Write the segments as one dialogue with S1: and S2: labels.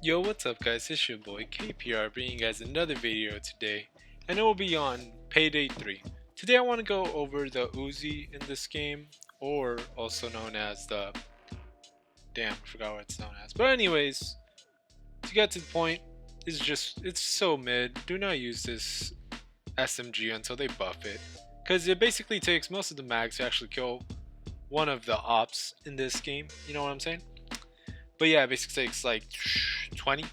S1: Yo, what's up guys, it's your boy KPR bringing you guys another video today, and it will be on Payday 3. Today I want to go over the Uzi in this game, or also known as the... Damn, I forgot what it's known as. But anyways, to get to the point, it's so mid. Do not use this SMG until they buff it, because it basically takes most of the mags to actually kill one of the ops in this game, you know what I'm saying? But yeah, it basically takes like 20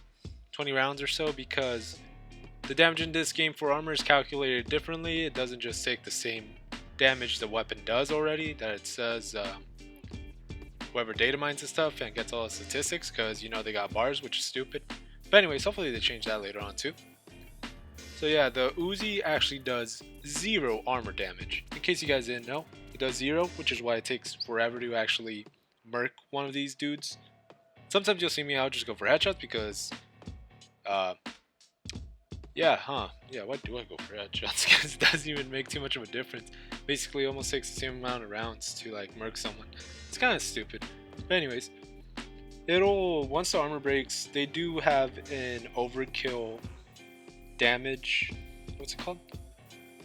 S1: rounds or so because the damage in this game for armor is calculated differently. It doesn't just take the same damage the weapon does already, that it says whoever data mines and stuff and gets all the statistics, because you know they got bars, which is stupid. But anyways, hopefully they change that later on too. So yeah, the Uzi actually does 0 armor damage. In case you guys didn't know, it does 0, which is why it takes forever to actually murk one of these dudes. Sometimes you'll see me out just go for headshots because, yeah, why do I go for headshots? Because it doesn't even make too much of a difference. Basically, it almost takes the same amount of rounds to like murk someone. It's kind of stupid. But anyways, once the armor breaks, they do have an overkill damage. What's it called?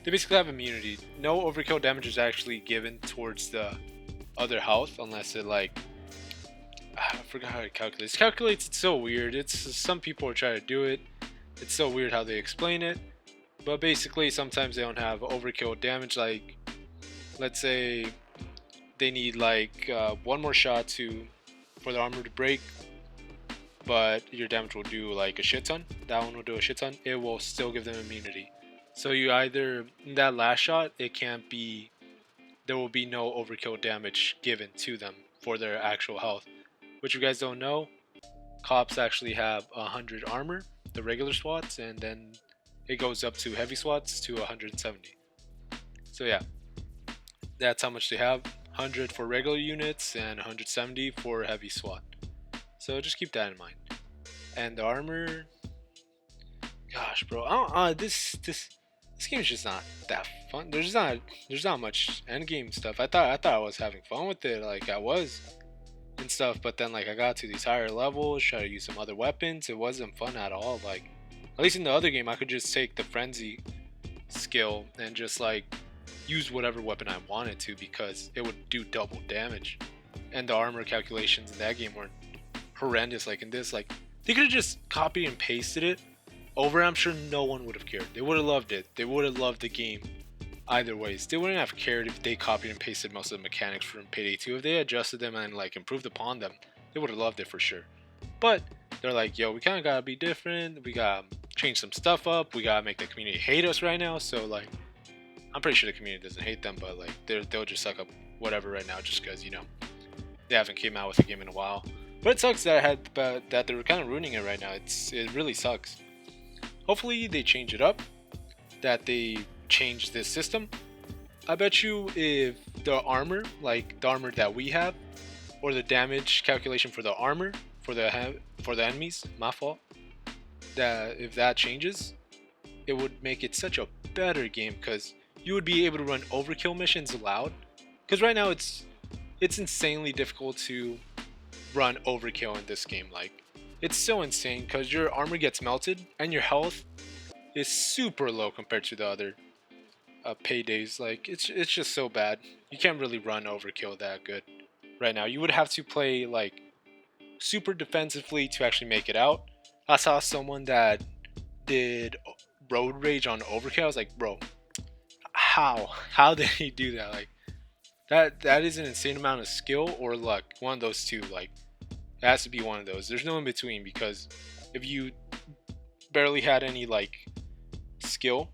S1: They basically have immunity. No overkill damage is actually given towards the other health unless it like... I forgot how it calculates. It calculates it so weird. It's some people are trying to do it. It's so weird how they explain it. But basically, sometimes they don't have overkill damage. Like, let's say they need like one more shot for the armor to break, but your damage will do like a shit ton. That one will do a shit ton. It will still give them immunity. So you either in that last shot, it can't be. There will be no overkill damage given to them for their actual health. Which you guys don't know, cops actually have 100 armor, the regular SWATs, and then it goes up to heavy SWATs to 170. So yeah, that's how much they have. 100 for regular units and 170 for heavy SWAT. So just keep that in mind. And the armor, gosh, bro, this game is just not that fun. There's not much end game stuff. I thought I was having fun with it, like I was. And stuff, but then like I got to these higher levels, try to use some other weapons. It wasn't fun at all. Like, at least in the other game, I could just take the frenzy skill and just like use whatever weapon I wanted to because it would do double damage. And the armor calculations in that game weren't horrendous. Like in this, like they could have just copied and pasted it over. I'm sure no one would have cared. They would have loved it. They would have loved the game either ways. They wouldn't have cared if they copied and pasted most of the mechanics from Payday 2. If they adjusted them and like improved upon them, they would have loved it for sure. But they're like, yo, we kind of gotta be different. We gotta change some stuff up. We gotta make the community hate us right now. So like, I'm pretty sure the community doesn't hate them, but like they'll just suck up whatever right now just because, you know, they haven't came out with a game in a while. But it sucks that that they're kind of ruining it right now. It really sucks. Hopefully they change it up. That they change this system. I bet you if the armor, like the armor that we have, or the damage calculation for the armor for the enemies, my fault, that if that changes, it would make it such a better game because you would be able to run overkill missions loud. Because right now it's insanely difficult to run overkill in this game. Like it's so insane because your armor gets melted and your health is super low compared to the other paydays. Like it's just so bad. You can't really run overkill that good right now. You would have to play like super defensively to actually make it out. I saw someone that did road rage on overkill. I was like, bro, how did he do that? Like that is an insane amount of skill or luck. One of those two. Like it has to be one of those. There's no in between because if you barely had any like skill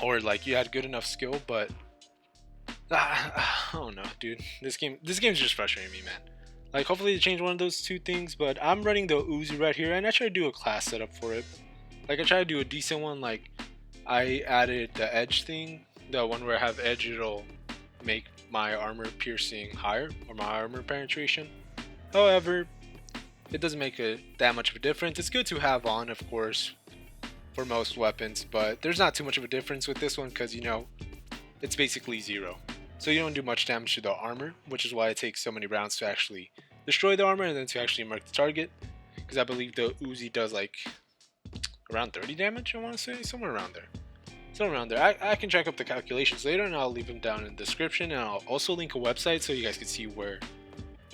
S1: or like you had good enough skill, but I don't know, dude. This game's just frustrating me, man. Like hopefully they change one of those two things, but I'm running the Uzi right here and I try to do a class setup for it. Like I try to do a decent one. Like I added the edge thing, the one where I have edge, it'll make my armor piercing higher or my armor penetration. However, it doesn't make that much of a difference. It's good to have on, of course, for most weapons, but there's not too much of a difference with this one because, you know, it's basically 0. So you don't do much damage to the armor, which is why it takes so many rounds to actually destroy the armor and then to actually mark the target. because I believe the Uzi does like around 30 damage, I want to say, somewhere around there. Somewhere around there. I can check up the calculations later, and I'll leave them down in the description, and I'll also link a website so you guys can see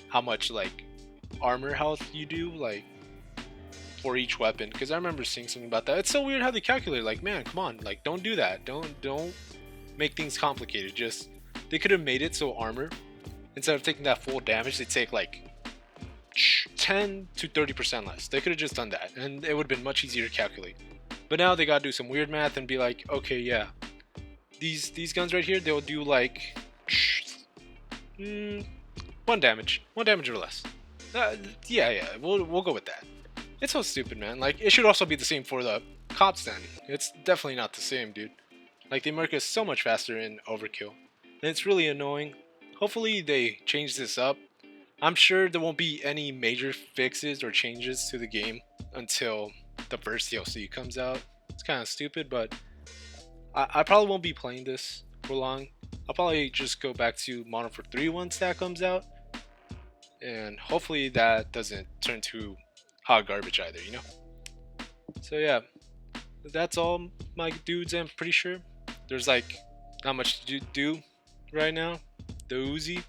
S1: how much like armor health you do like for each weapon, because I remember seeing something about that. It's so weird how they calculate. Like, man, come on, like, don't do that. Don't make things complicated. Just, they could have made it so armor, instead of taking that full damage, they take like 10 to 30% less. They could have just done that, and it would have been much easier to calculate. But now they gotta do some weird math and be like, okay, yeah, these guns right here, they'll do like 1 damage or less. Yeah, we'll go with that. It's so stupid, man. Like, it should also be the same for the cop standing. It's definitely not the same, dude. Like, they mark us so much faster in Overkill, and it's really annoying. Hopefully they change this up. I'm sure there won't be any major fixes or changes to the game until the first DLC comes out. It's kind of stupid, but I probably won't be playing this for long. I'll probably just go back to Modern Warfare 3 once that comes out, and hopefully that doesn't turn to hot garbage either, you know? So yeah, that's all, my dudes. I'm pretty sure there's like not much to do right now. The Uzi,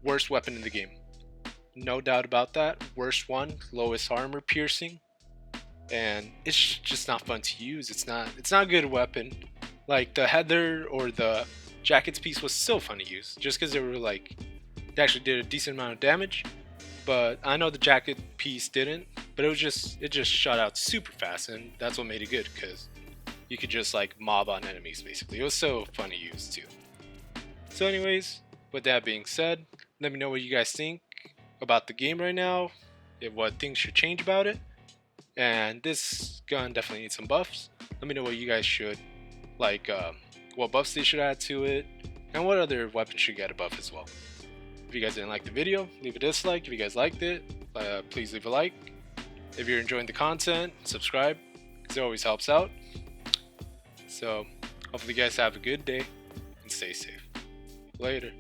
S1: worst weapon in the game, no doubt about that. Worst one, lowest armor piercing, and it's just not fun to use. It's not a good weapon. Like, the heather or the jackets piece was so fun to use, just because they were like, they actually did a decent amount of damage. But I know the jacket piece didn't, but it just shot out super fast, and that's what made it good, because you could just like mob on enemies basically. It was so fun to use too. So anyways, with that being said, let me know what you guys think about the game right now, what things should change about it, and this gun definitely needs some buffs. Let me know what you guys should like, what buffs they should add to it, and what other weapons should get a buff as well. If you guys didn't like the video, leave a dislike. If you guys liked it, please leave a like. If you're enjoying the content, subscribe, because it always helps out. So hopefully you guys have a good day and stay safe. Later.